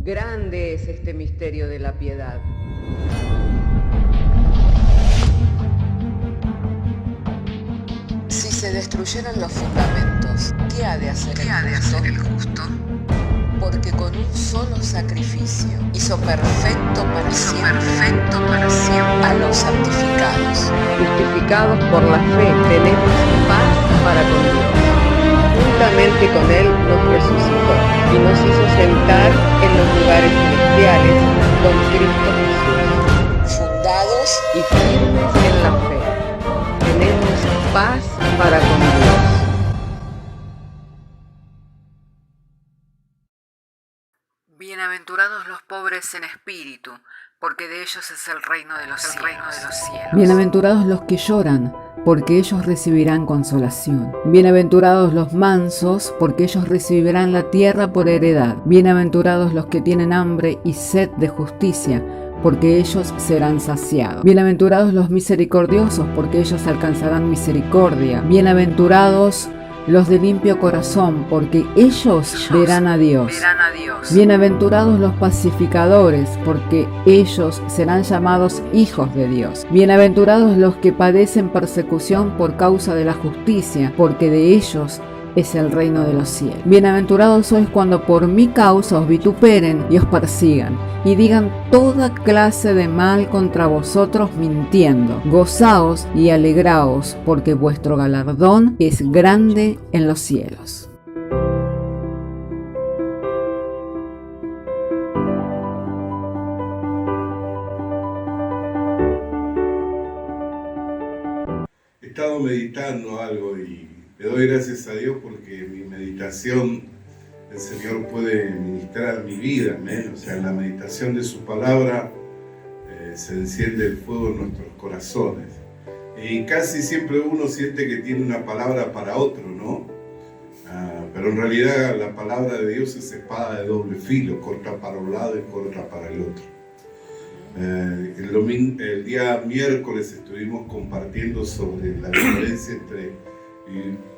Grande es este misterio de la piedad. Si se destruyeran los fundamentos, ¿qué ha de hacer el justo? Porque con un solo sacrificio hizo perfecto para siempre a los santificados. Justificados por la fe, tenemos paz para con Dios. Juntamente con Él nos resucitó y nos hizo sentar en los lugares celestiales con Cristo Jesús. Fundados Y firmes en la fe, tenemos paz para con Dios. Bienaventurados los pobres en espíritu, porque de ellos es el reino de los cielos. Bienaventurados los que lloran, porque ellos recibirán consolación. Bienaventurados los mansos, porque ellos recibirán la tierra por heredad. Bienaventurados los que tienen hambre y sed de justicia, porque ellos serán saciados. Bienaventurados los misericordiosos, porque ellos alcanzarán misericordia. Bienaventurados los de limpio corazón, porque ellos verán a Dios. Bienaventurados los pacificadores, porque ellos serán llamados hijos de Dios. Bienaventurados los que padecen persecución por causa de la justicia, porque de ellos es el reino de los cielos. Bienaventurados sois cuando por mi causa os vituperen y os persigan, y digan toda clase de mal contra vosotros mintiendo. Gozaos y alegraos, porque vuestro galardón es grande en los cielos. He estado meditando algo y le doy gracias a Dios porque mi meditación, el Señor puede ministrar mi vida, amén. O sea, en la meditación de su palabra se enciende el fuego en nuestros corazones. Y casi siempre uno siente que tiene una palabra para otro, ¿no? Pero en realidad la palabra de Dios es espada de doble filo, corta para un lado y corta para el otro. El día miércoles estuvimos compartiendo sobre la diferencia entre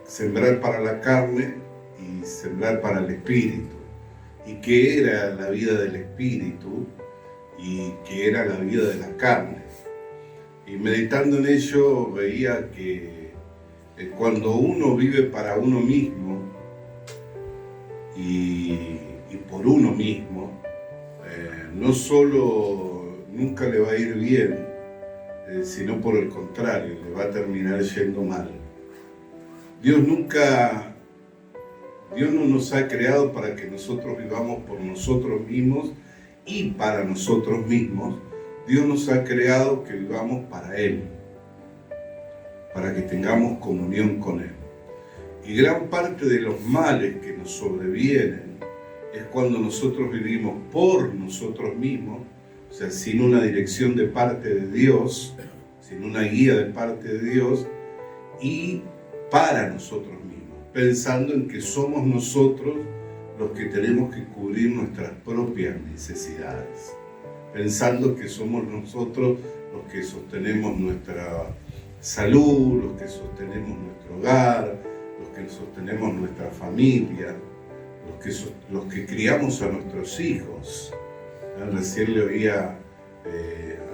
sembrar para la carne y sembrar para el espíritu, y qué era la vida del espíritu y qué era la vida de la carne. Y meditando en ello veía que cuando uno vive para uno mismo y por uno mismo, no solo nunca le va a ir bien, sino por el contrario, le va a terminar yendo mal. Dios no nos ha creado para que nosotros vivamos por nosotros mismos y para nosotros mismos. Dios nos ha creado que vivamos para Él, para que tengamos comunión con Él. Y gran parte de los males que nos sobrevienen es cuando nosotros vivimos por nosotros mismos, o sea, sin una dirección de parte de Dios, sin una guía de parte de Dios, y para nosotros mismos, pensando en que somos nosotros los que tenemos que cubrir nuestras propias necesidades, pensando que somos nosotros los que sostenemos nuestra salud, los que sostenemos nuestro hogar, los que sostenemos nuestra familia, los que criamos a nuestros hijos. Recién le oía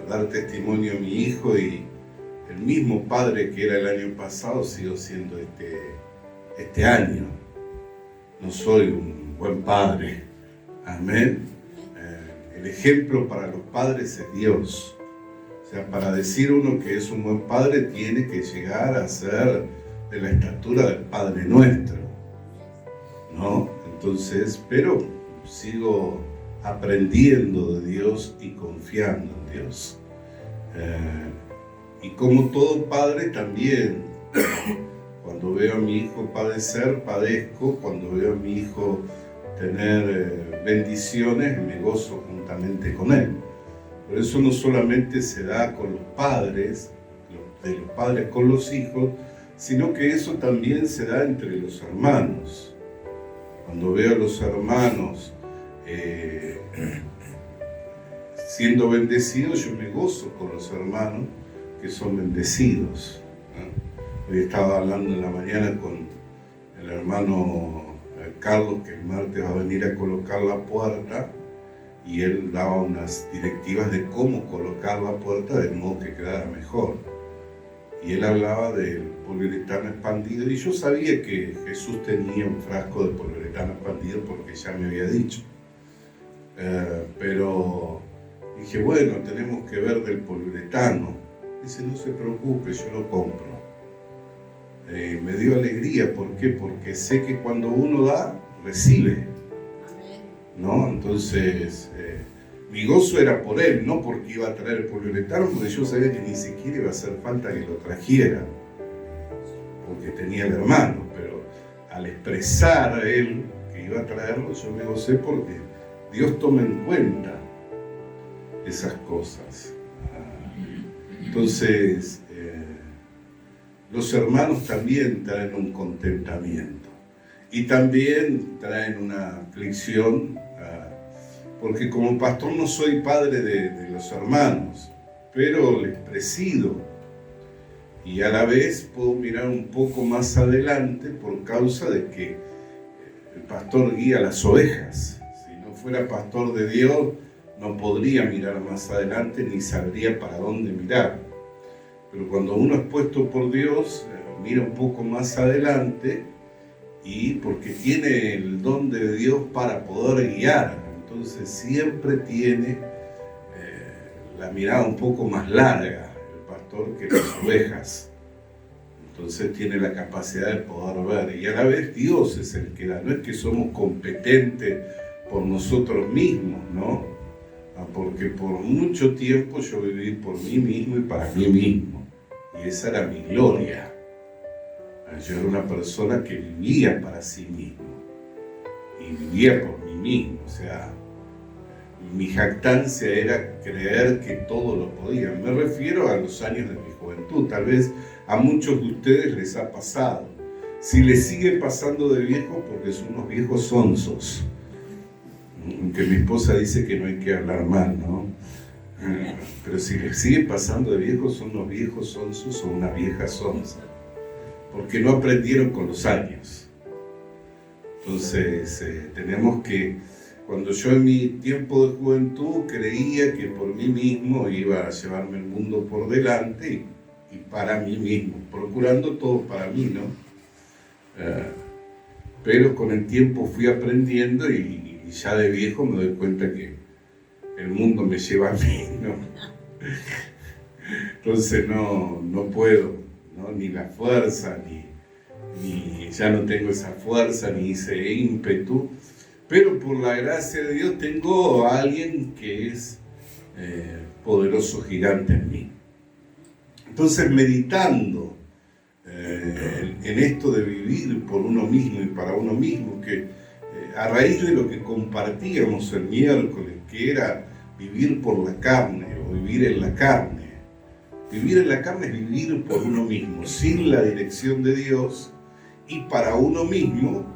dar testimonio a mi hijo y el mismo padre que era el año pasado sigo siendo este año. No soy un buen padre, amén. El ejemplo para los padres es Dios. O sea, para decir uno que es un buen padre tiene que llegar a ser de la estatura del Padre Nuestro, ¿no? Entonces, pero sigo aprendiendo de Dios y confiando en Dios. Y como todo padre también, cuando veo a mi hijo padecer, padezco. Cuando veo a mi hijo tener bendiciones, me gozo juntamente con él. Pero eso no solamente se da con los padres, de los padres con los hijos, sino que eso también se da entre los hermanos. Cuando veo a los hermanos siendo bendecidos, yo me gozo con los hermanos que son bendecidos, ¿no? Hoy estaba hablando en la mañana con el hermano Carlos, que el martes va a venir a colocar la puerta, y él daba unas directivas de cómo colocar la puerta de modo que quedara mejor. Y él hablaba del poliuretano expandido, y yo sabía que Jesús tenía un frasco de poliuretano expandido porque ya me había dicho. Pero dije, bueno, tenemos que ver del poliuretano. Dice, no se preocupe, yo lo compro. Me dio alegría, ¿por qué? Porque sé que cuando uno da, recibe, ¿no? Entonces, mi gozo era por él, no porque iba a traer el poliuretano, porque yo sabía que ni siquiera iba a hacer falta que lo trajera, porque tenía el hermano, pero al expresar a él que iba a traerlo, yo me gocé porque Dios toma en cuenta esas cosas. Entonces, los hermanos también traen un contentamiento y también traen una aflicción, porque como pastor no soy padre de los hermanos, pero les presido y a la vez puedo mirar un poco más adelante por causa de que el pastor guía las ovejas. Si no fuera pastor de Dios, no podría mirar más adelante ni sabría para dónde mirar. Pero cuando uno es puesto por Dios, mira un poco más adelante y porque tiene el don de Dios para poder guiar. Entonces siempre tiene la mirada un poco más larga el pastor que las ovejas. Entonces tiene la capacidad de poder ver. Y a la vez Dios es el que da. No es que somos competentes por nosotros mismos, ¿no? Porque por mucho tiempo yo viví por mí mismo y para mí mismo. Y esa era mi gloria. Yo era una persona que vivía para sí mismo. Y vivía por mí mismo. O sea, mi jactancia era creer que todo lo podía. Me refiero a los años de mi juventud. Tal vez a muchos de ustedes les ha pasado. Si les sigue pasando de viejo, porque son unos viejos sonsos. Aunque mi esposa dice que no hay que hablar mal, ¿no? Pero si les sigue pasando de viejos, son unos viejos sonsos o una vieja sonsa. Porque no aprendieron con los años. Entonces, tenemos que... Cuando yo en mi tiempo de juventud creía que por mí mismo iba a llevarme el mundo por delante y para mí mismo, procurando todo para mí, ¿no? Pero con el tiempo fui aprendiendo y ya de viejo me doy cuenta que el mundo me lleva a mí, ¿no? Entonces no puedo, ¿no? Ni la fuerza, ni ya no tengo esa fuerza, ni ese ímpetu. Pero por la gracia de Dios tengo a alguien que es poderoso gigante en mí. Entonces, meditando en esto de vivir por uno mismo y para uno mismo, que a raíz de lo que compartíamos el miércoles, que era vivir por la carne o vivir en la carne. Vivir en la carne es vivir por uno mismo, sin la dirección de Dios y para uno mismo,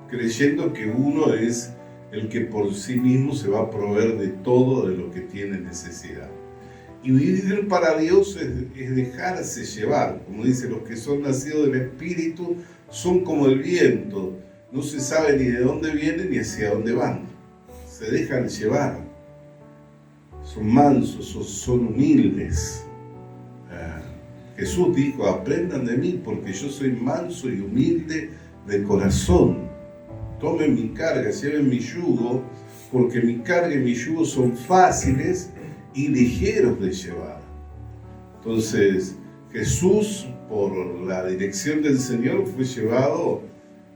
creyendo que uno es el que por sí mismo se va a proveer de todo de lo que tiene necesidad. Y vivir para Dios es dejarse llevar, como dice, los que son nacidos del Espíritu son como el viento, no se sabe ni de dónde vienen ni hacia dónde van, se dejan llevar, son mansos, son humildes. Jesús dijo, aprendan de mí porque yo soy manso y humilde de corazón. Tomen mi carga, lleven mi yugo, porque mi carga y mi yugo son fáciles y ligeros de llevar. Entonces, Jesús, por la dirección del Señor, fue llevado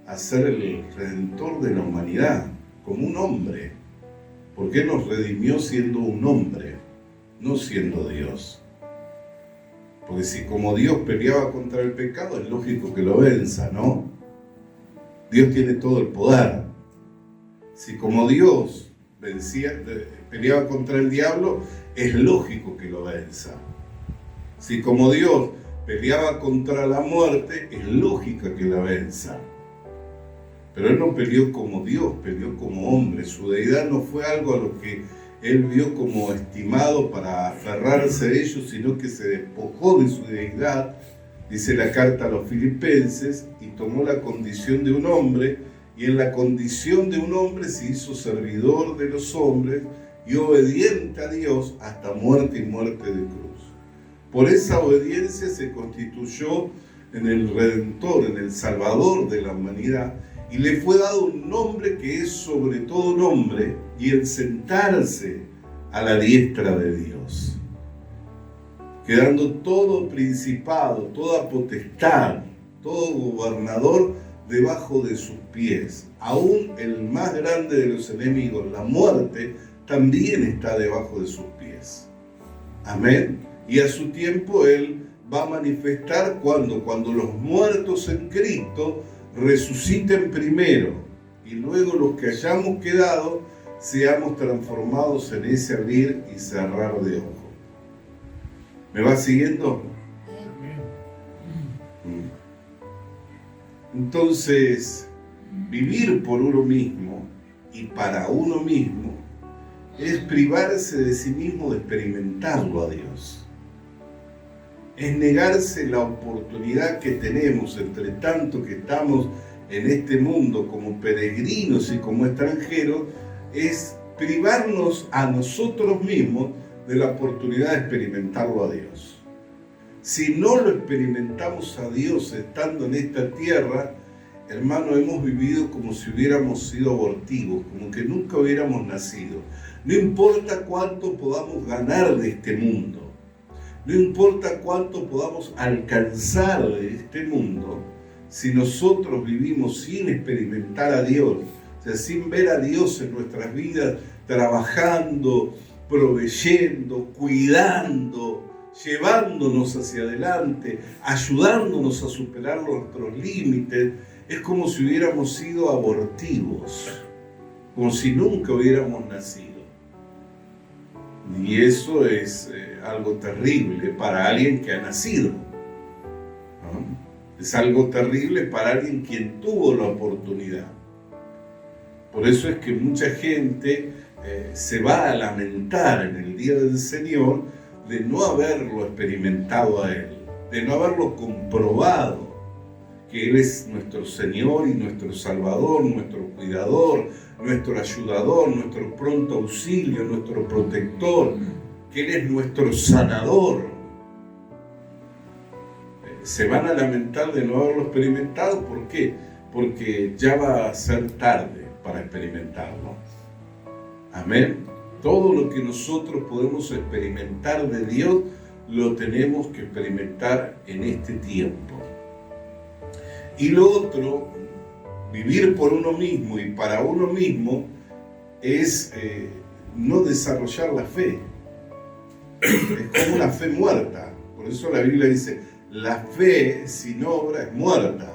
a ser el redentor de la humanidad, como un hombre. Porque nos redimió siendo un hombre, no siendo Dios. Porque si como Dios peleaba contra el pecado, es lógico que lo venza, ¿no? Dios tiene todo el poder. Si como Dios peleaba contra el diablo, es lógico que lo venza. Si como Dios peleaba contra la muerte, es lógico que la venza. Pero Él no peleó como Dios, peleó como hombre. Su deidad no fue algo a lo que Él vio como estimado para aferrarse a ellos, sino que se despojó de su deidad, dice la carta a los Filipenses, y tomó la condición de un hombre, y en la condición de un hombre se hizo servidor de los hombres, y obediente a Dios hasta muerte y muerte de cruz. Por esa obediencia se constituyó en el Redentor, en el Salvador de la humanidad, y le fue dado un nombre que es sobre todo nombre, y el sentarse a la diestra de Dios, quedando todo principado, toda potestad, todo gobernador debajo de sus pies. Aún el más grande de los enemigos, la muerte, también está debajo de sus pies. Amén. Y a su tiempo Él va a manifestar cuando los muertos en Cristo resuciten primero y luego los que hayamos quedado seamos transformados en ese abrir y cerrar de ojos. ¿Me va siguiendo? Entonces, vivir por uno mismo y para uno mismo es privarse de sí mismo de experimentarlo a Dios. Es negarse la oportunidad que tenemos, entre tanto que estamos en este mundo como peregrinos y como extranjeros, es privarnos a nosotros mismos de la oportunidad de experimentarlo a Dios. Si no lo experimentamos a Dios estando en esta tierra, hermano, hemos vivido como si hubiéramos sido abortivos, como que nunca hubiéramos nacido. No importa cuánto podamos ganar de este mundo, no importa cuánto podamos alcanzar de este mundo, si nosotros vivimos sin experimentar a Dios, o sea, sin ver a Dios en nuestras vidas, trabajando, proveyendo, cuidando, llevándonos hacia adelante, ayudándonos a superar nuestros límites, es como si hubiéramos sido abortivos, como si nunca hubiéramos nacido. Y eso es algo terrible para alguien que ha nacido, ¿no? Es algo terrible para alguien quien tuvo la oportunidad. Por eso es que mucha gente se va a lamentar en el día del Señor de no haberlo experimentado a Él, de no haberlo comprobado, que Él es nuestro Señor y nuestro Salvador, nuestro cuidador, nuestro ayudador, nuestro pronto auxilio, nuestro protector, que Él es nuestro sanador. Se van a lamentar de no haberlo experimentado. ¿Por qué? Porque ya va a ser tarde para experimentarlo. Amén. Todo lo que nosotros podemos experimentar de Dios, lo tenemos que experimentar en este tiempo. Y lo otro, vivir por uno mismo y para uno mismo, es no desarrollar la fe. Es como una fe muerta. Por eso la Biblia dice, la fe sin obra es muerta.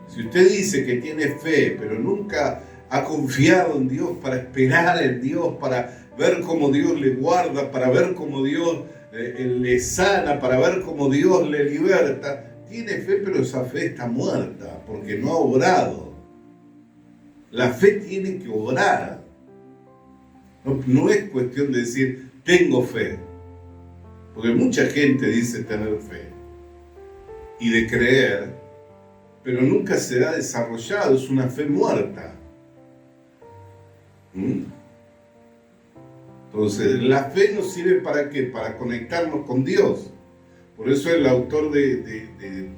Si usted dice que tiene fe, pero nunca ha confiado en Dios, para esperar en Dios, para ver cómo Dios le guarda, para ver cómo Dios le sana, para ver cómo Dios le liberta, tiene fe, pero esa fe está muerta, porque no ha obrado. La fe tiene que obrar. No es cuestión de decir, tengo fe. Porque mucha gente dice tener fe y de creer, pero nunca será desarrollado, es una fe muerta. Entonces, la fe nos sirve ¿para qué? Para conectarnos con Dios. Por eso el autor de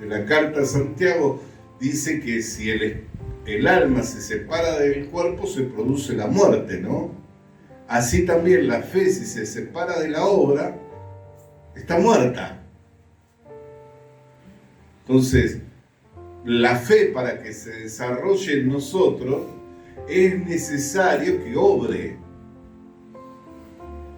la carta a Santiago dice que si el alma se separa del cuerpo, se produce la muerte, ¿no? Así también la fe, si se separa de la obra, está muerta. Entonces, la fe, para que se desarrolle en nosotros, es necesario que obre.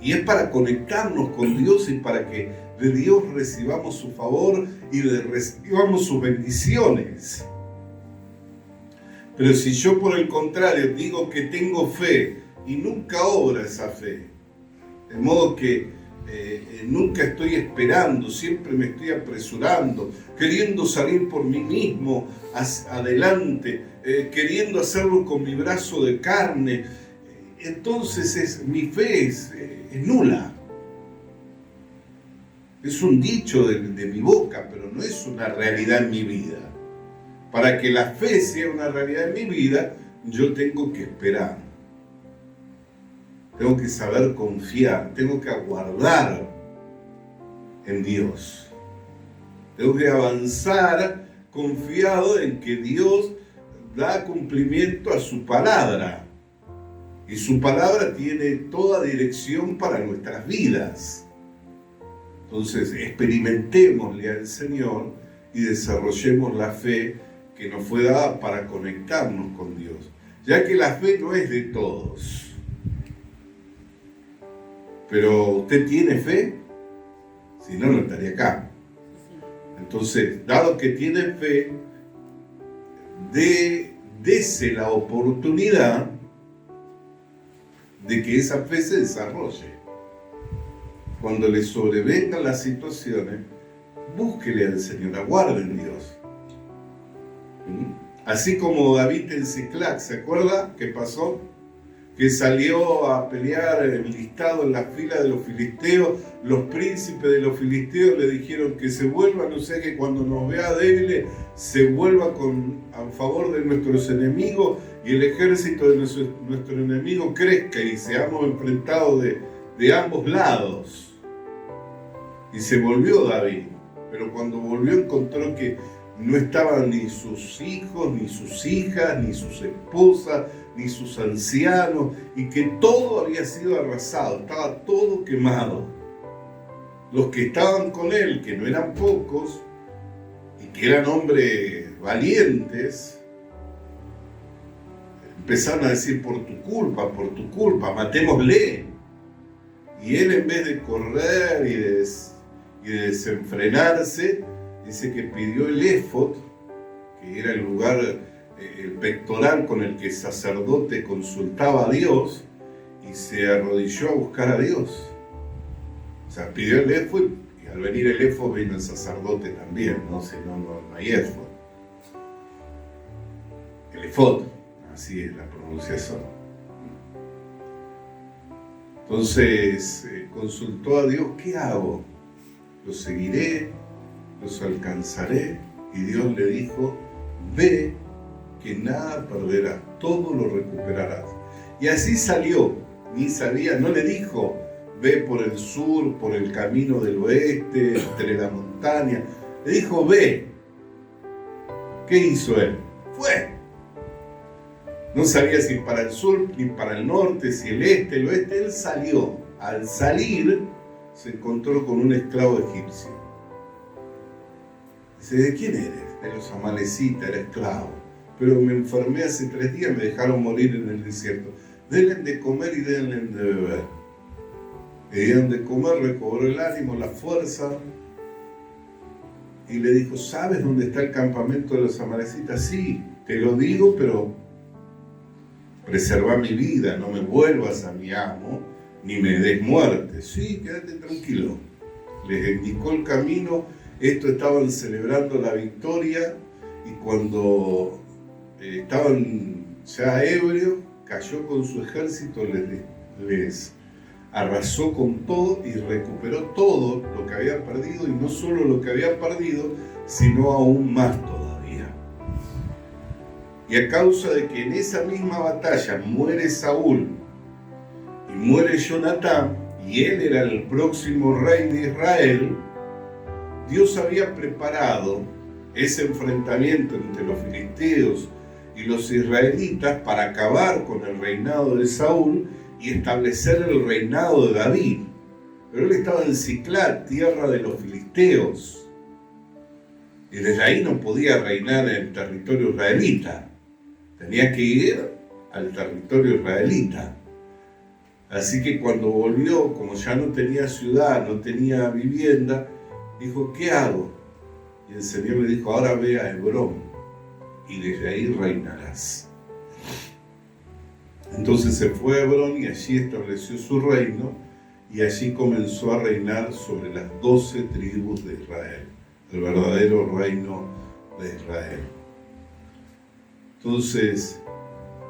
Y es para conectarnos con Dios y para que de Dios recibamos su favor y recibamos sus bendiciones. Pero si yo por el contrario digo que tengo fe y nunca obra esa fe, de modo que nunca estoy esperando, siempre me estoy apresurando, queriendo salir por mí mismo adelante, queriendo hacerlo con mi brazo de carne, entonces mi fe es nula. Es un dicho de mi boca, pero no es una realidad en mi vida. Para que la fe sea una realidad en mi vida, yo tengo que esperar. tengo que saber confiar, tengo que aguardar en Dios. Tengo que avanzar confiado en que Dios da cumplimiento a su palabra. Y su palabra tiene toda dirección para nuestras vidas. Entonces, experimentémosle al Señor y desarrollemos la fe que nos fue dada para conectarnos con Dios. Ya que la fe no es de todos. Pero ¿usted tiene fe? Si no, no estaría acá. Entonces, dado que tiene fe, dese la oportunidad de que esa fe se desarrolle. Cuando le sobrevengan las situaciones, búsquele al Señor, aguarde en Dios. Así como David en Siclac, ¿se acuerda qué pasó? Que salió a pelear enlistado en la fila de los filisteos. Los príncipes de los filisteos le dijeron que se vuelvan, o sea que cuando nos vea débiles, se vuelva a favor de nuestros enemigos y el ejército de nuestro enemigo crezca y seamos enfrentados de ambos lados. Y se volvió David, pero cuando volvió encontró que no estaban ni sus hijos, ni sus hijas, ni sus esposas, ni sus ancianos, y que todo había sido arrasado, estaba todo quemado. Los que estaban con él, que no eran pocos, y que eran hombres valientes, empezaron a decir, por tu culpa, matémosle. Y él, en vez de correr y de desenfrenarse, dice que pidió el éfod, que era el lugar, el pectoral con el que el sacerdote consultaba a Dios, y se arrodilló a buscar a Dios. O sea, pidió el éfod, y al venir el éfod vino el sacerdote también, ¿no? Si no, no hay éfod. El éfod, así es la pronunciación. Entonces consultó a Dios, ¿qué hago? ¿Los seguiré? ¿Los alcanzaré? Y Dios le dijo, ve, que nada perderás, todo lo recuperarás. Y así salió, ni sabía, no le dijo, ve por el sur, por el camino del oeste, entre la montaña. Le dijo, ve. ¿Qué hizo él? Fue. No sabía si para el sur, ni para el norte, si el este, el oeste. Él salió. Al salir, se encontró con un esclavo egipcio. Dice, ¿de quién eres? De los amalecitas, era esclavo. Pero me enfermé hace 3 días, me dejaron morir en el desierto. Denle de comer y denle de beber. Le dieron de comer, recobró el ánimo, la fuerza. Y le dijo, ¿sabes dónde está el campamento de los amalecitas? Sí, te lo digo, pero preserva mi vida, no me vuelvas a mi amo, ni me des muerte. Sí, quédate tranquilo. Les indicó el camino. Estos estaban celebrando la victoria y cuando estaban ya ebrios, cayó con su ejército, les arrasó con todo y recuperó todo lo que había perdido, y no solo lo que había perdido, sino aún más todavía. Y a causa de que en esa misma batalla muere Saúl y muere Jonatán, y él era el próximo rey de Israel, Dios había preparado ese enfrentamiento entre los filisteos y los israelitas para acabar con el reinado de Saúl y establecer el reinado de David. Pero él estaba en Siclac, tierra de los filisteos, y desde ahí no podía reinar en el territorio israelita. Tenía que ir al territorio israelita. Así que cuando volvió, como ya no tenía ciudad, no tenía vivienda, dijo, ¿qué hago? Y el Señor le dijo, ahora ve a Hebrón y desde ahí reinarás. Entonces se fue a Hebrón y allí estableció su reino, y allí comenzó a reinar sobre las 12 tribus de Israel, el verdadero reino de Israel. Entonces,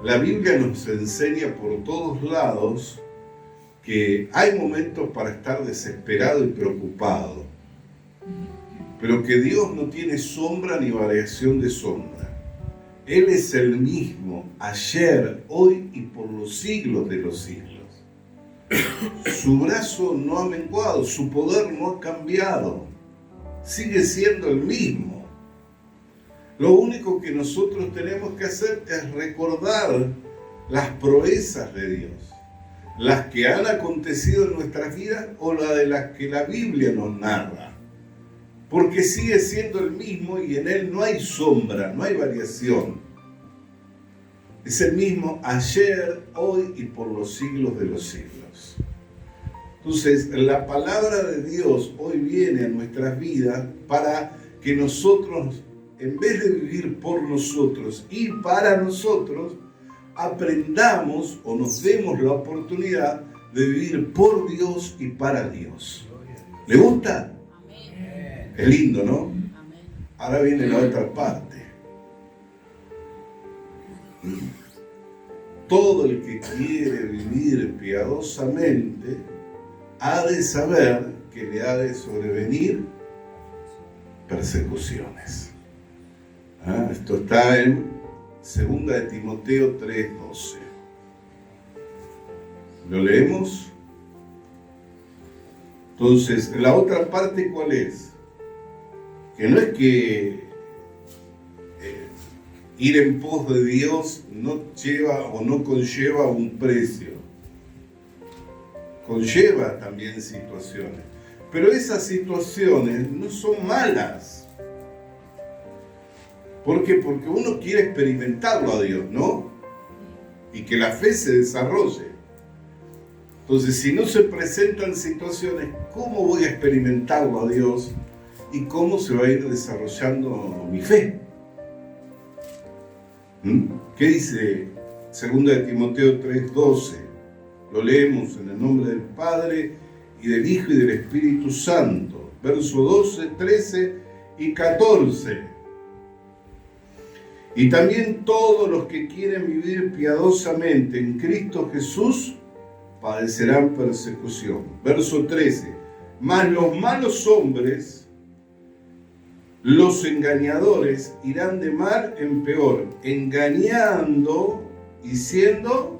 la Biblia nos enseña por todos lados que hay momentos para estar desesperado y preocupado, pero que Dios no tiene sombra ni variación de sombra. Él es el mismo ayer, hoy y por los siglos de los siglos. Su brazo no ha menguado, su poder no ha cambiado, sigue siendo el mismo. Lo único que nosotros tenemos que hacer es recordar las proezas de Dios, las que han acontecido en nuestras vidas o las de las que la Biblia nos narra, porque sigue siendo el mismo y en Él no hay sombra, no hay variación. Es el mismo ayer, hoy y por los siglos de los siglos. Entonces, la palabra de Dios hoy viene a nuestras vidas para que nosotros, en vez de vivir por nosotros y para nosotros, aprendamos o nos demos la oportunidad de vivir por Dios y para Dios. ¿Le gusta? Amén. Es lindo, ¿no? Amén. Ahora viene la otra parte. Todo el que quiere vivir piadosamente ha de saber que le ha de sobrevenir persecuciones. Esto está en 2 de Timoteo 3:12. ¿Lo leemos? Entonces, la otra parte, ¿cuál es? Que no es que ir en pos de Dios no lleva o no conlleva un precio. Conlleva también situaciones. Pero esas situaciones no son malas. ¿Por qué? Porque uno quiere experimentarlo a Dios, ¿no? Y que la fe se desarrolle. Entonces, si no se presentan situaciones, ¿cómo voy a experimentarlo a Dios? ¿Y cómo se va a ir desarrollando mi fe? ¿Qué dice 2 de Timoteo 3:12? Lo leemos en el nombre del Padre, y del Hijo, y del Espíritu Santo. Verso 12, 13 y 14. Y también todos los que quieren vivir piadosamente en Cristo Jesús padecerán persecución. Verso 13. Mas los malos hombres, los engañadores, irán de mal en peor, engañando y siendo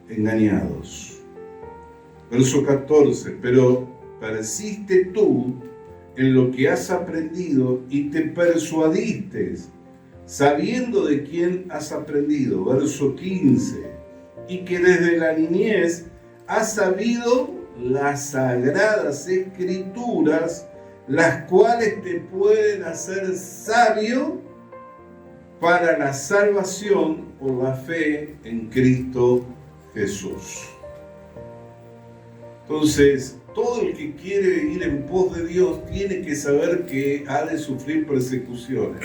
engañados. Verso 14. Pero persiste tú en lo que has aprendido y te persuadiste, sabiendo de quién has aprendido. Verso 15. Y que desde la niñez has sabido las sagradas escrituras, las cuales te pueden hacer sabio para la salvación por la fe en Cristo Jesús. Entonces, todo el que quiere ir en pos de Dios tiene que saber que ha de sufrir persecuciones.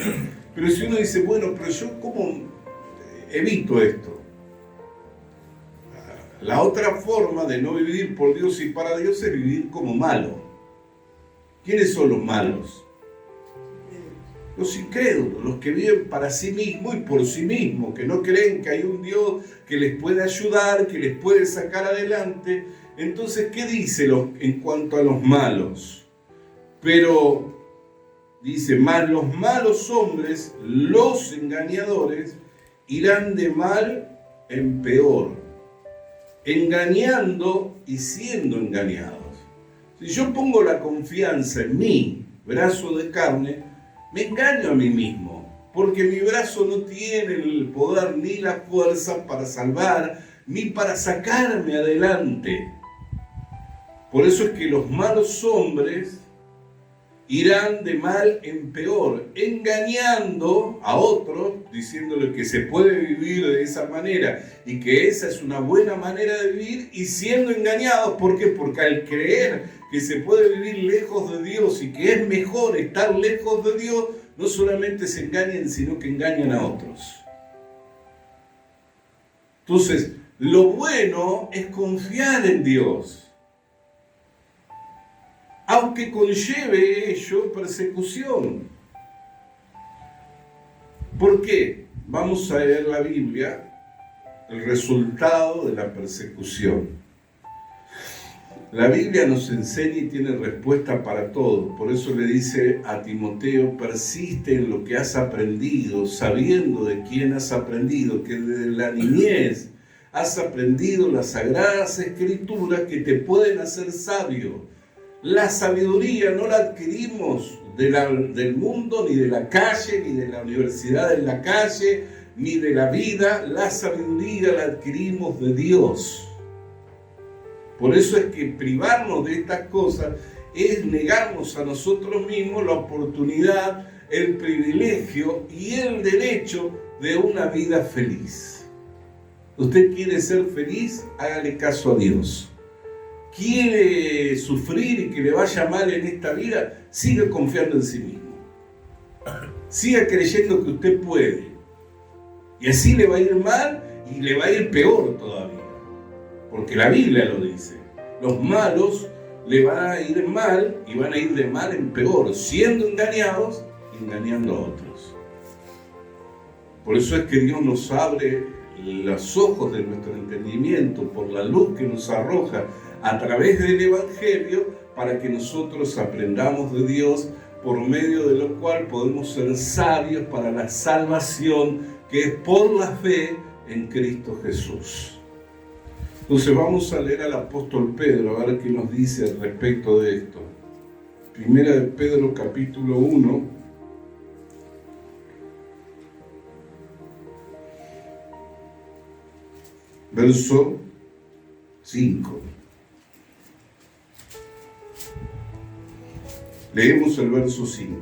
Pero si uno dice, bueno, pero yo ¿cómo evito esto? La otra forma de no vivir por Dios y para Dios es vivir como malo. ¿Quiénes son los malos? Los incrédulos, los que viven para sí mismos y por sí mismos, que no creen que hay un Dios que les puede ayudar, que les puede sacar adelante. Entonces, ¿qué dice en cuanto a los malos? Pero dice, mas los malos hombres, los engañadores, irán de mal en peor, engañando y siendo engañados. Si yo pongo la confianza en mi brazo de carne, me engaño a mí mismo, porque mi brazo no tiene el poder ni la fuerza para salvar, ni para sacarme adelante. Por eso es que los malos hombres irán de mal en peor, engañando a otros, diciéndole que se puede vivir de esa manera y que esa es una buena manera de vivir, y siendo engañados. ¿Por qué? Porque al creer que se puede vivir lejos de Dios y que es mejor estar lejos de Dios, no solamente se engañan, sino que engañan a otros. Entonces, lo bueno es confiar en Dios, aunque conlleve ello persecución. ¿Por qué? Vamos a leer la Biblia, el resultado de la persecución. La Biblia nos enseña y tiene respuesta para todo. Por eso le dice a Timoteo, persiste en lo que has aprendido, sabiendo de quién has aprendido, que desde la niñez has aprendido las sagradas escrituras que te pueden hacer sabio. La sabiduría no la adquirimos del mundo, ni de la calle, ni de la universidad en la calle, ni de la vida. La sabiduría la adquirimos de Dios. Por eso es que privarnos de estas cosas es negarnos a nosotros mismos la oportunidad, el privilegio y el derecho de una vida feliz. ¿Usted quiere ser feliz? Hágale caso a Dios. ¿Quiere sufrir y que le vaya mal en esta vida? Siga confiando en sí mismo. Siga creyendo que usted puede. Y así le va a ir mal y le va a ir peor todavía. Porque la Biblia lo dice. Los malos le van a ir mal y van a ir de mal en peor, siendo engañados, engañando a otros. Por eso es que Dios nos abre los ojos de nuestro entendimiento por la luz que nos arroja a través del Evangelio, para que nosotros aprendamos de Dios, por medio de lo cual podemos ser sabios para la salvación que es por la fe en Cristo Jesús. Entonces vamos a leer al apóstol Pedro, a ver qué nos dice al respecto de esto. Primera de Pedro capítulo 1, verso 5. Leemos el verso 5.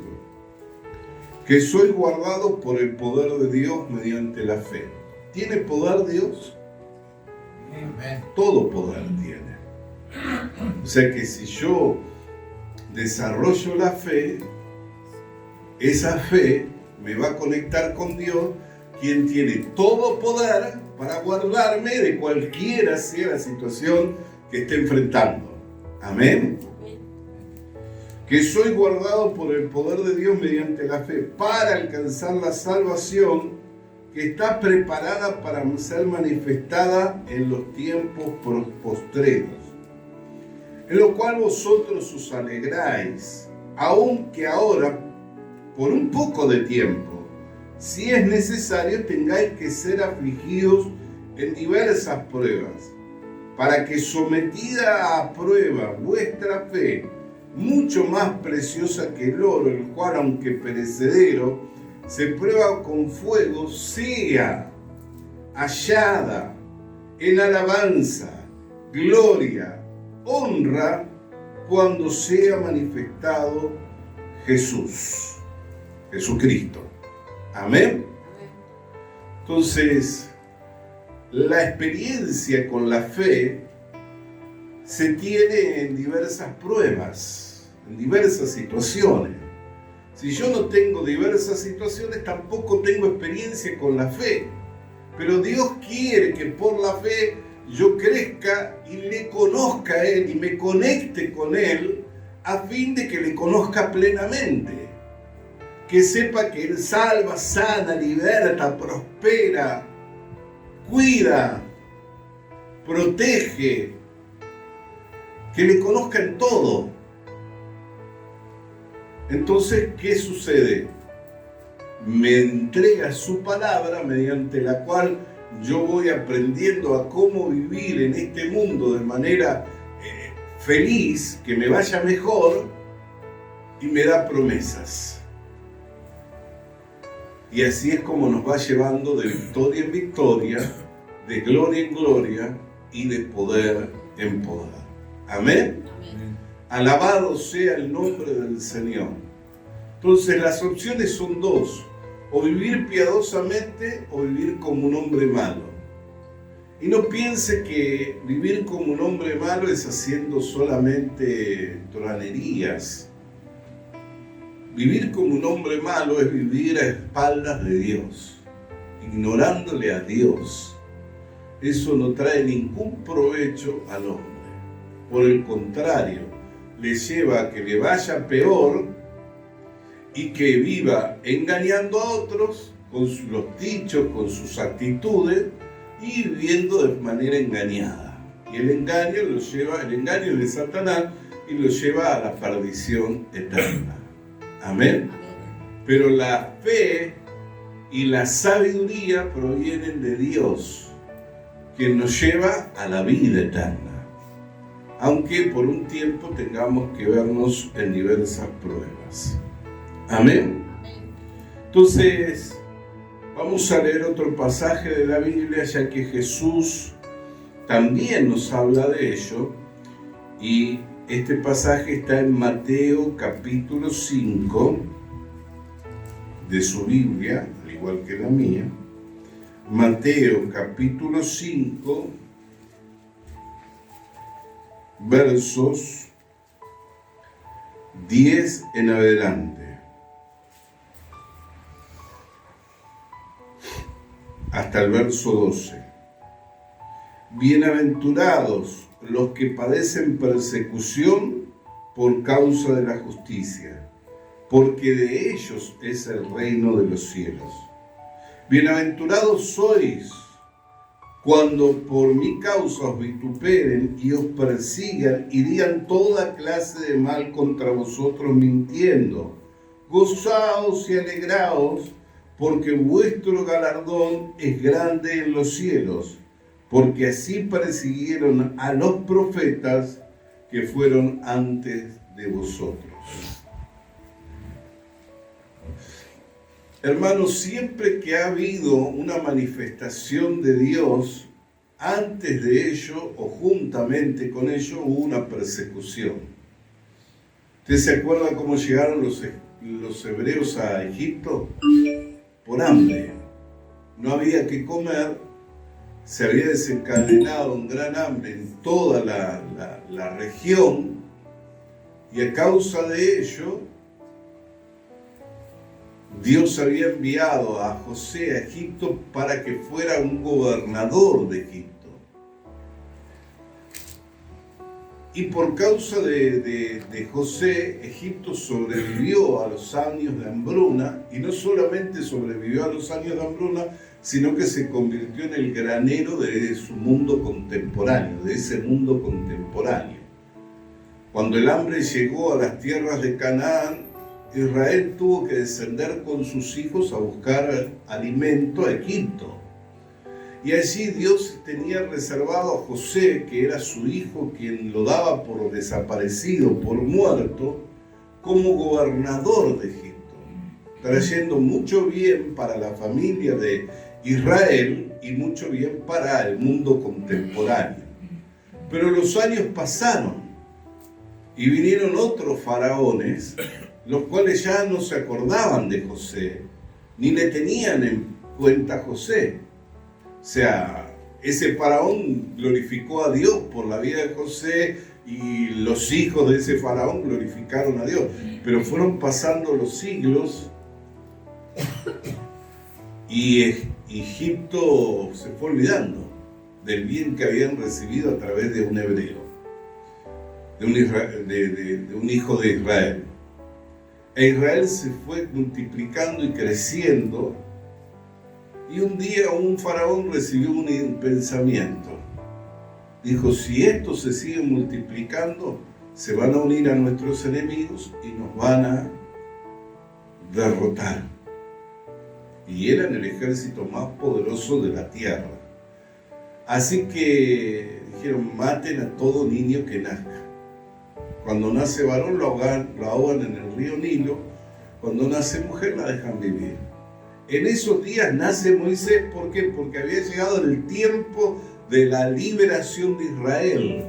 Que sois guardados por el poder de Dios mediante la fe. ¿Tiene poder Dios? Amén. Todo poder tiene. O sea que si yo desarrollo la fe, esa fe me va a conectar con Dios, quien tiene todo poder para guardarme de cualquiera sea la situación que esté enfrentando. Amén. Que soy guardado por el poder de Dios mediante la fe para alcanzar la salvación que está preparada para ser manifestada en los tiempos postreros, en lo cual vosotros os alegráis, aunque ahora, por un poco de tiempo, si es necesario, tengáis que ser afligidos en diversas pruebas, para que sometida a prueba vuestra fe, mucho más preciosa que el oro, el cual, aunque perecedero, se prueba con fuego, sea hallada en alabanza, gloria, honra, cuando sea manifestado Jesucristo. Amén. Entonces, la experiencia con la fe se tiene en diversas pruebas, en diversas situaciones. Si yo no tengo diversas situaciones, tampoco tengo experiencia con la fe. Pero Dios quiere que por la fe yo crezca y le conozca a Él y me conecte con Él, a fin de que le conozca plenamente. Que sepa que Él salva, sana, liberta, prospera, cuida, protege. Que le conozca en todo. Entonces, ¿qué sucede? Me entrega su palabra, mediante la cual yo voy aprendiendo a cómo vivir en este mundo de manera feliz, que me vaya mejor, y me da promesas. Y así es como nos va llevando de victoria en victoria, de gloria en gloria y de poder en poder. Amén. Alabado sea el nombre del Señor. Entonces las opciones son dos: o vivir piadosamente o vivir como un hombre malo. Y no piense que vivir como un hombre malo es haciendo solamente tronerías. Vivir como un hombre malo es vivir a espaldas de Dios, ignorándole a Dios. Eso no trae ningún provecho al hombre. Por el contrario, le lleva a que le vaya peor y que viva engañando a otros con los dichos, con sus actitudes, y viviendo de manera engañada. Y el engaño de Satanás, y lo lleva a la perdición eterna. Amén. Pero la fe y la sabiduría provienen de Dios, quien nos lleva a la vida eterna, aunque por un tiempo tengamos que vernos en diversas pruebas. Amén. Entonces, vamos a leer otro pasaje de la Biblia, ya que Jesús también nos habla de ello, y este pasaje está en Mateo capítulo 5 de su Biblia, al igual que la mía. Mateo capítulo 5, versos 10 en adelante, hasta el verso 12. Bienaventurados los que padecen persecución por causa de la justicia, porque de ellos es el reino de los cielos. Bienaventurados sois cuando por mi causa os vituperen y os persigan y digan toda clase de mal contra vosotros mintiendo. Gozaos y alegraos, porque vuestro galardón es grande en los cielos, porque así persiguieron a los profetas que fueron antes de vosotros. Hermanos, siempre que ha habido una manifestación de Dios, antes de ello o juntamente con ello hubo una persecución. ¿Usted se acuerda cómo llegaron los hebreos a Egipto? Por hambre. No había que comer, se había desencadenado un gran hambre en toda la región, y a causa de ello Dios había enviado a José a Egipto para que fuera un gobernador de Egipto. Y por causa de José, Egipto sobrevivió a los años de hambruna, y no solamente sobrevivió a los años de hambruna, sino que se convirtió en el granero de su mundo contemporáneo, de ese mundo contemporáneo. Cuando el hambre llegó a las tierras de Canaán, Israel tuvo que descender con sus hijos a buscar alimento a Egipto. Y allí Dios tenía reservado a José, que era su hijo, quien lo daba por desaparecido, por muerto, como gobernador de Egipto, trayendo mucho bien para la familia de Israel y mucho bien para el mundo contemporáneo. Pero los años pasaron y vinieron otros faraones, los cuales ya no se acordaban de José, ni le tenían en cuenta a José. O sea, ese faraón glorificó a Dios por la vida de José, y los hijos de ese faraón glorificaron a Dios. Pero fueron pasando los siglos y Egipto se fue olvidando del bien que habían recibido a través de un hebreo, de un hijo de Israel. E Israel se fue multiplicando y creciendo, y un día un faraón recibió un pensamiento. Dijo: si esto se sigue multiplicando, se van a unir a nuestros enemigos y nos van a derrotar. Y eran el ejército más poderoso de la tierra. Así que dijeron: maten a todo niño que nazca. Cuando nace varón lo ahogan en el río Nilo, cuando nace mujer la dejan vivir. En esos días nace Moisés. ¿Por qué? Porque había llegado el tiempo de la liberación de Israel.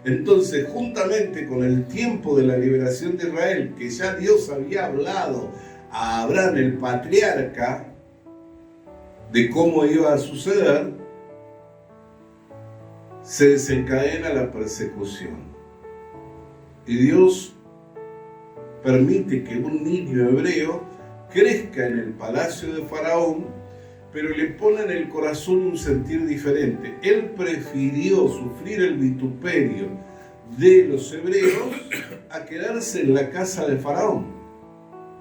Entonces, juntamente con el tiempo de la liberación de Israel, que ya Dios había hablado a Abraham, el patriarca, de cómo iba a suceder, se desencadena la persecución. Y Dios permite que un niño hebreo crezca en el palacio de Faraón, pero le pone en el corazón un sentir diferente. Él prefirió sufrir el vituperio de los hebreos a quedarse en la casa de Faraón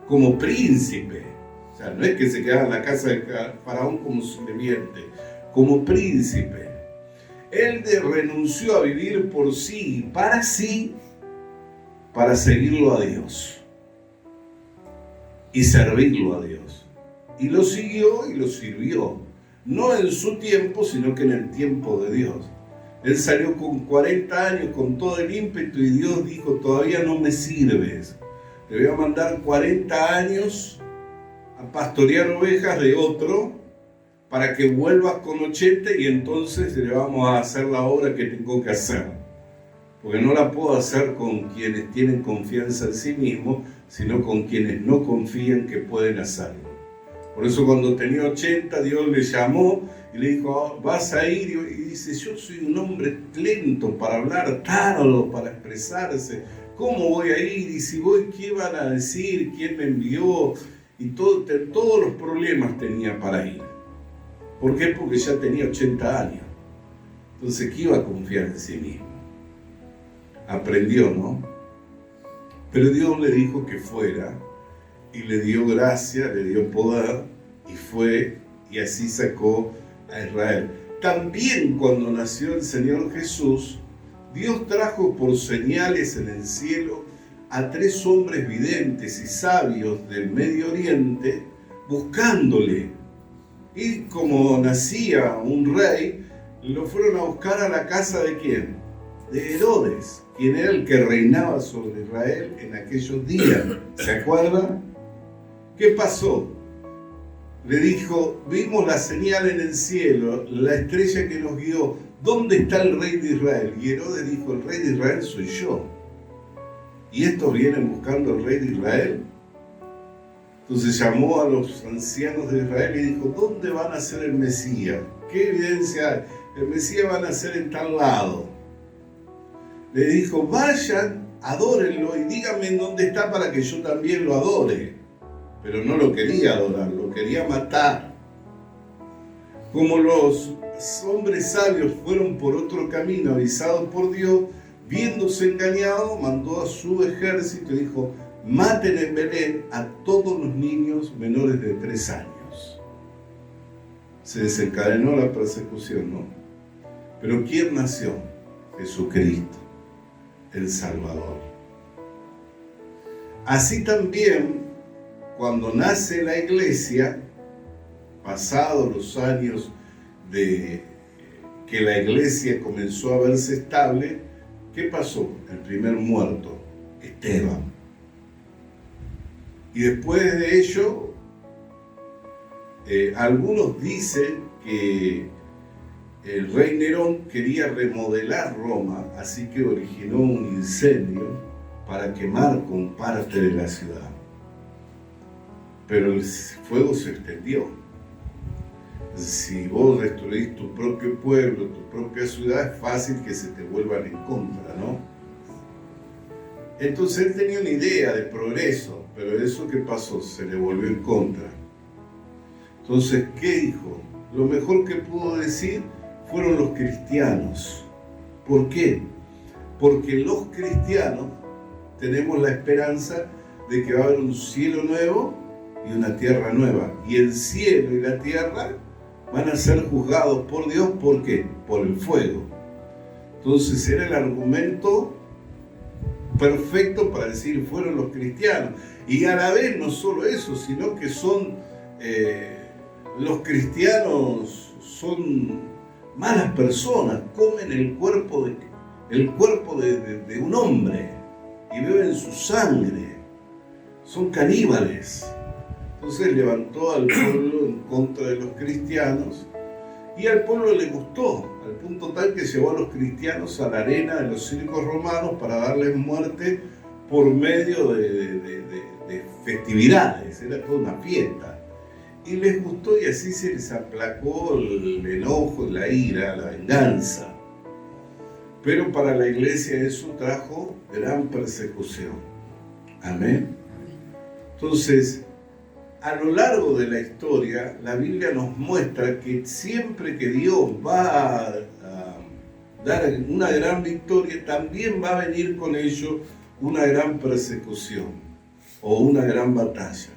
como príncipe. O sea, no es que se quedara en la casa de Faraón como sirviente, como príncipe. Él renunció a vivir por sí y para sí, para seguirlo a Dios y servirlo a Dios. Y lo siguió y lo sirvió. no en su tiempo, sino que en el tiempo de Dios. Él salió con 40 años, con todo el ímpetu, y Dios dijo, todavía no me sirves. Te voy a mandar 40 años a pastorear ovejas de otro, para que vuelvas con 80 y entonces le vamos a hacer la obra que tengo que hacer. Porque no la puedo hacer con quienes tienen confianza en sí mismos, sino con quienes no confían que pueden hacerlo. Por eso cuando tenía 80, Dios le llamó y le dijo, vas a ir, y dice, yo soy un hombre lento para hablar, tardo para expresarse, ¿cómo voy a ir? Y si voy, ¿qué van a decir? ¿Quién me envió? Y todos los problemas tenía para ir. ¿Por qué? Porque ya tenía 80 años. Entonces, ¿qué iba a confiar en sí mismo? Aprendió, ¿no? Pero Dios le dijo que fuera, y le dio gracia, le dio poder, y fue, y así sacó a Israel. También cuando nació el Señor Jesús, Dios trajo por señales en el cielo a 3 hombres videntes y sabios del Medio Oriente, buscándole. Y como nacía un rey, lo fueron a buscar a la casa ¿de quién? De Herodes, quien era el que reinaba sobre Israel en aquellos días. ¿Se acuerdan? ¿Qué pasó? Le dijo, vimos la señal en el cielo, la estrella que nos guió. ¿Dónde está el rey de Israel? Y Herodes dijo, el rey de Israel soy yo. ¿Y estos vienen buscando al rey de Israel? Entonces llamó a los ancianos de Israel y dijo, ¿dónde van a ser el Mesías? ¿Qué evidencia hay? El Mesías va a nacer en tal lado. Le dijo, vayan, adórenlo y díganme en dónde está para que yo también lo adore. Pero no lo quería adorar, lo quería matar. Como los hombres sabios fueron por otro camino, avisados por Dios, viéndose engañado, mandó a su ejército y dijo, maten en Belén a todos los niños menores de 3 años. Se desencadenó la persecución, ¿no? Pero ¿quién nació? Jesucristo, el Salvador. Así también, cuando nace la iglesia, pasados los años de que la iglesia comenzó a verse estable, ¿qué pasó? El primer muerto, Esteban. Y después de ello, algunos dicen que el rey Nerón quería remodelar Roma, así que originó un incendio para quemar con parte de la ciudad. Pero el fuego se extendió. Si vos destruís tu propio pueblo, tu propia ciudad, es fácil que se te vuelvan en contra, ¿no? Entonces él tenía una idea de progreso, pero eso que pasó, se le volvió en contra. Entonces, ¿qué dijo? Lo mejor que pudo decir fueron los cristianos. ¿Por qué? Porque los cristianos tenemos la esperanza de que va a haber un cielo nuevo y una tierra nueva. Y el cielo y la tierra van a ser juzgados por Dios. ¿Por qué? Por el fuego. Entonces era el argumento perfecto para decir fueron los cristianos. Y a la vez no solo eso, sino que son los cristianos son malas personas, comen el cuerpo de un hombre y beben su sangre, son caníbales. Entonces levantó al pueblo en contra de los cristianos y al pueblo le gustó, al punto tal que llevó a los cristianos a la arena de los circos romanos para darles muerte por medio de festividades, era toda una fiesta. Y les gustó y así se les aplacó el enojo, la ira, la venganza. Pero para la iglesia eso trajo gran persecución. Amén. Entonces, a lo largo de la historia, la Biblia nos muestra que siempre que Dios va a dar una gran victoria, también va a venir con ello una gran persecución o una gran batalla.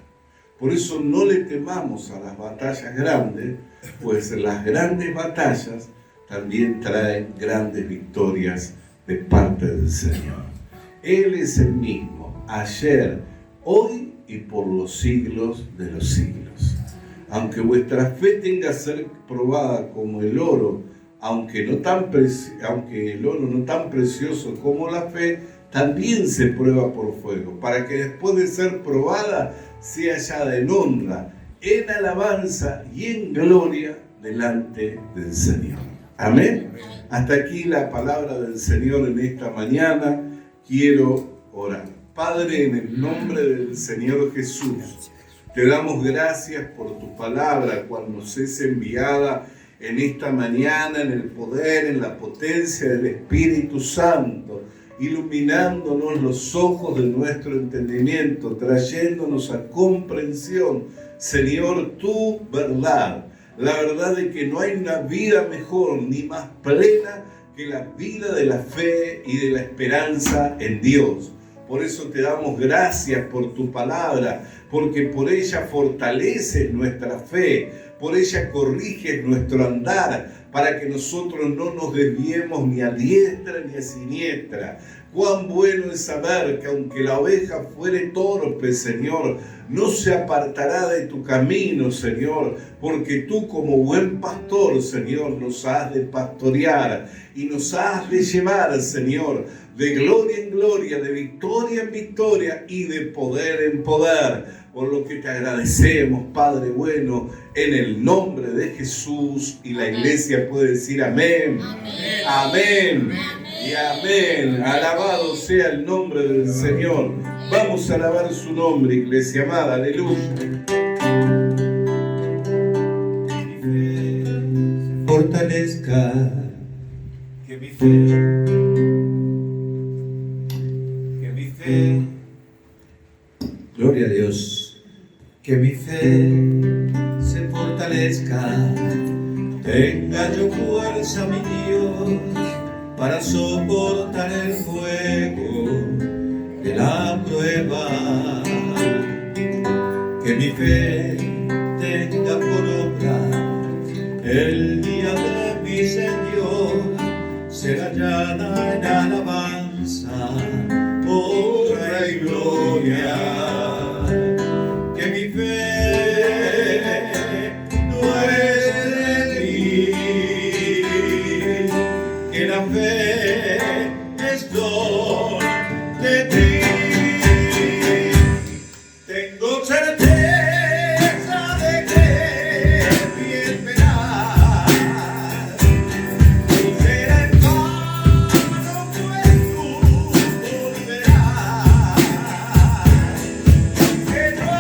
Por eso no le temamos a las batallas grandes, pues las grandes batallas también traen grandes victorias de parte del Señor. Él es el mismo, ayer, hoy y por los siglos de los siglos. Aunque vuestra fe tenga que ser probada como el oro, aunque el oro no tan precioso como la fe, también se prueba por fuego, para que después de ser probada sea hallada en honra, en alabanza y en gloria delante del Señor. Amén. Hasta aquí la palabra del Señor en esta mañana. Quiero orar. Padre, en el nombre del Señor Jesús, te damos gracias por tu palabra, cuando nos es enviada en esta mañana, en el poder, en la potencia del Espíritu Santo, iluminándonos los ojos de nuestro entendimiento, trayéndonos a comprensión, Señor, tu verdad, la verdad de que no hay una vida mejor ni más plena que la vida de la fe y de la esperanza en Dios. Por eso te damos gracias por tu palabra, porque por ella fortaleces nuestra fe, por ella corriges nuestro andar, para que nosotros no nos desviemos ni a diestra ni a siniestra. Cuán bueno es saber que aunque la oveja fuere torpe, Señor, no se apartará de tu camino, Señor, porque tú como buen pastor, Señor, nos has de pastorear y nos has de llevar, Señor, de gloria en gloria, de victoria en victoria y de poder en poder. Por lo que te agradecemos, Padre bueno, en el nombre de Jesús. Y la iglesia puede decir amén, amén, amén y amén. Alabado sea el nombre del Señor. Vamos a alabar su nombre, iglesia amada, aleluya. Fortalezca, que mi fe, gloria a Dios. Que mi fe se fortalezca, tenga yo fuerza, mi Dios, para soportar el fuego de la prueba. Que mi fe tenga por obra el día de mi Señor, será hallada en alabanza, honra y gloria. Que mi fe no es de mí, que la fe es don de ti. Tengo certeza de que mi esperar no será en vano, pues tú volverás. Que no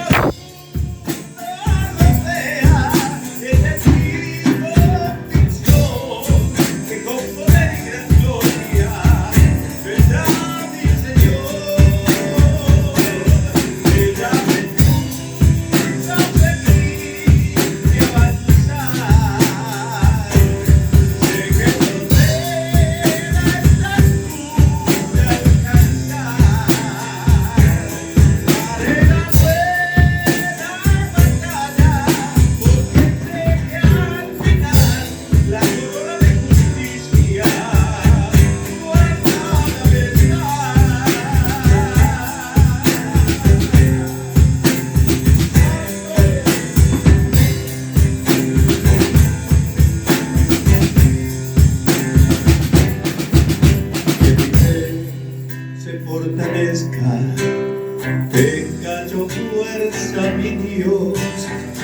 tenga yo fuerza, mi Dios,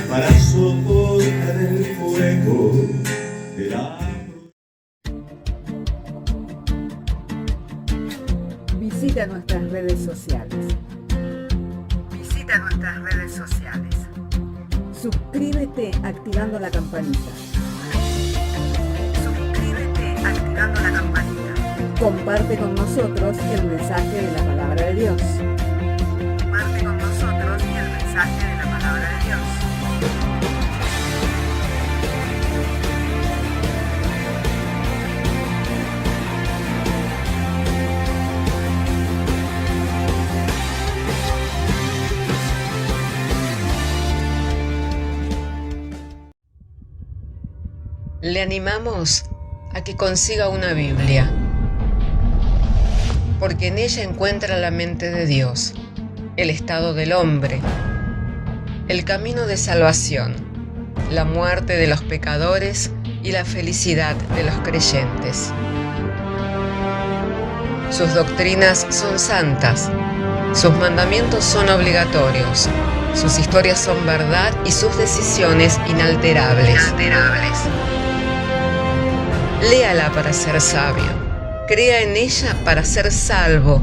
para soportar el fuego de la Visita nuestras redes sociales. Suscríbete activando la campanita. Comparte con nosotros el mensaje de la palabra de Dios. Le animamos a que consiga una Biblia, porque en ella encuentra la mente de Dios, el estado del hombre, el camino de salvación, la muerte de los pecadores y la felicidad de los creyentes. Sus doctrinas son santas, sus mandamientos son obligatorios, sus historias son verdad y sus decisiones inalterables. Léala para ser sabio, crea en ella para ser salvo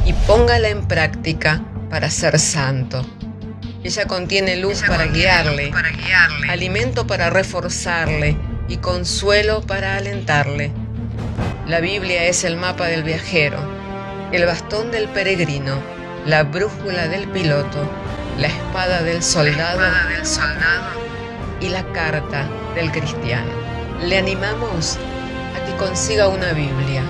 y póngala en práctica para ser santo. Ella contiene luz para guiarle, alimento para reforzarle y consuelo para alentarle. La Biblia es el mapa del viajero, el bastón del peregrino, la brújula del piloto, la espada del soldado y la carta del cristiano. Le animamos a que consiga una Biblia,